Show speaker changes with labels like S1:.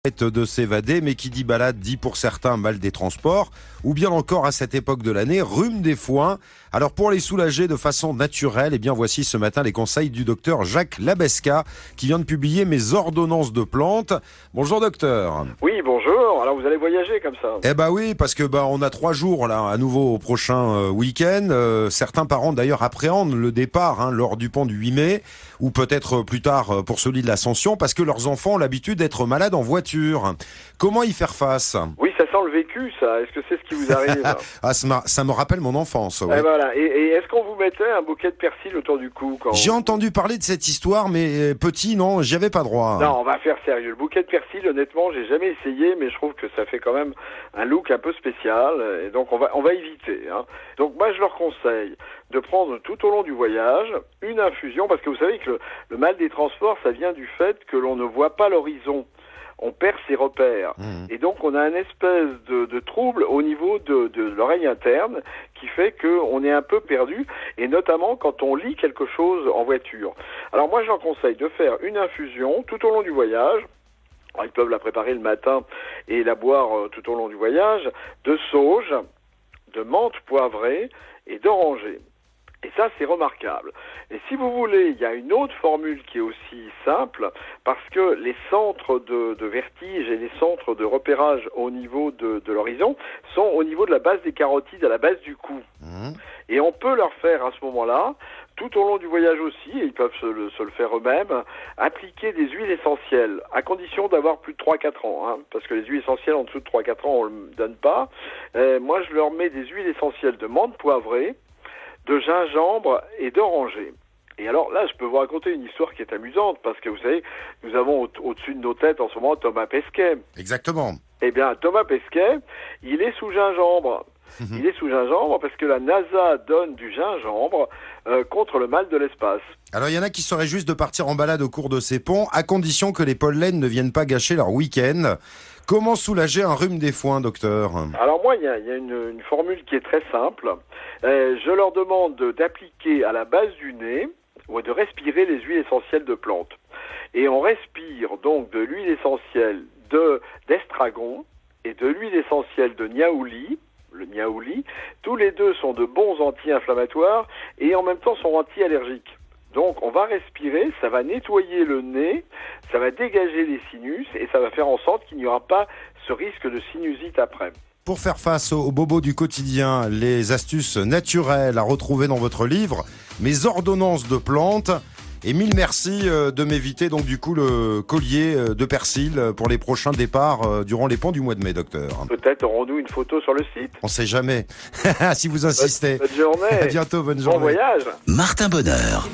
S1: de s'évader, mais qui dit balade dit pour certains mal des transports, ou bien encore à cette époque de l'année, rhume des foins. Alors pour les soulager de façon naturelle, eh bien voici ce matin les conseils du docteur Jacques Labesca, qui vient de publier Mes ordonnances de plantes. Bonjour docteur.
S2: Oui, bonjour. Alors vous allez voyager comme ça?
S1: Eh ben oui, parce que on a 3 jours là, à nouveau au prochain week-end. Certains parents d'ailleurs appréhendent le départ lors du pont du 8 mai, ou peut-être plus tard pour celui de l'Ascension, parce que leurs enfants ont l'habitude d'être malades en voiture. Comment y faire face?
S2: Oui, ça sent le vécu, ça. Est-ce que c'est ce qui vous arrive?
S1: Ah, ça me rappelle mon enfance. Ouais.
S2: Et voilà. Et est-ce qu'on vous mettait un bouquet de persil autour du cou quand...
S1: J'ai entendu parler de cette histoire, mais petit, non, j'y avais pas droit.
S2: Non, on va faire sérieux. Le bouquet de persil, honnêtement, j'ai jamais essayé, mais je trouve que ça fait quand même un look un peu spécial. Et donc, on va éviter. Donc, moi, je leur conseille de prendre tout au long du voyage une infusion, parce que vous savez que le mal des transports, ça vient du fait que l'on ne voit pas l'horizon. On perd ses repères. Et donc, on a une espèce de trouble au niveau de l'oreille interne qui fait qu'on est un peu perdu, et notamment quand on lit quelque chose en voiture. Alors moi, je leur conseille de faire une infusion tout au long du voyage. Alors, ils peuvent la préparer le matin et la boire tout au long du voyage, de sauge, de menthe poivrée et d'oranger. Et ça, c'est remarquable. Et si vous voulez, il y a une autre formule qui est aussi simple, parce que les centres de vertige et les centres de repérage au niveau de l'horizon sont au niveau de la base des carotides, à la base du cou. Et on peut leur faire à ce moment-là, tout au long du voyage aussi, et ils peuvent se le faire eux-mêmes, appliquer des huiles essentielles, à condition d'avoir plus de 3-4 ans, parce que les huiles essentielles en dessous de 3-4 ans, on ne le donne pas. Moi, je leur mets des huiles essentielles de menthe poivrée, de gingembre et d'oranger. Et alors là, je peux vous raconter une histoire qui est amusante, parce que vous savez, nous avons au-dessus de nos têtes en ce moment Thomas Pesquet.
S1: Exactement.
S2: Eh bien, Thomas Pesquet, il est sous gingembre. Il est sous gingembre parce que la NASA donne du gingembre contre le mal de l'espace.
S1: Alors, il y en a qui seraient juste de partir en balade au cours de ces ponts, à condition que les pollens ne viennent pas gâcher leur week-end. Comment soulager un rhume des foins, docteur?
S2: Alors moi, il y a une formule qui est très simple. Je leur demande d'appliquer à la base du nez ou de respirer les huiles essentielles de plantes. Et on respire donc de l'huile essentielle d'estragon et de l'huile essentielle de niaouli. Le niaouli, tous les deux sont de bons anti-inflammatoires et en même temps sont anti-allergiques. Donc on va respirer, ça va nettoyer le nez, ça va dégager les sinus et ça va faire en sorte qu'il n'y aura pas ce risque de sinusite après.
S1: Pour faire face aux bobos du quotidien, les astuces naturelles à retrouver dans votre livre, Mes ordonnances de plantes. Et mille merci de m'éviter donc du coup le collier de persil pour les prochains départs durant les ponts du mois de mai, docteur.
S2: Peut-être aurons-nous une photo sur le site.
S1: On sait jamais. Si vous insistez.
S2: Bonne journée.
S1: À bientôt, bonne journée.
S2: Bon voyage.
S3: Martin Bonheur.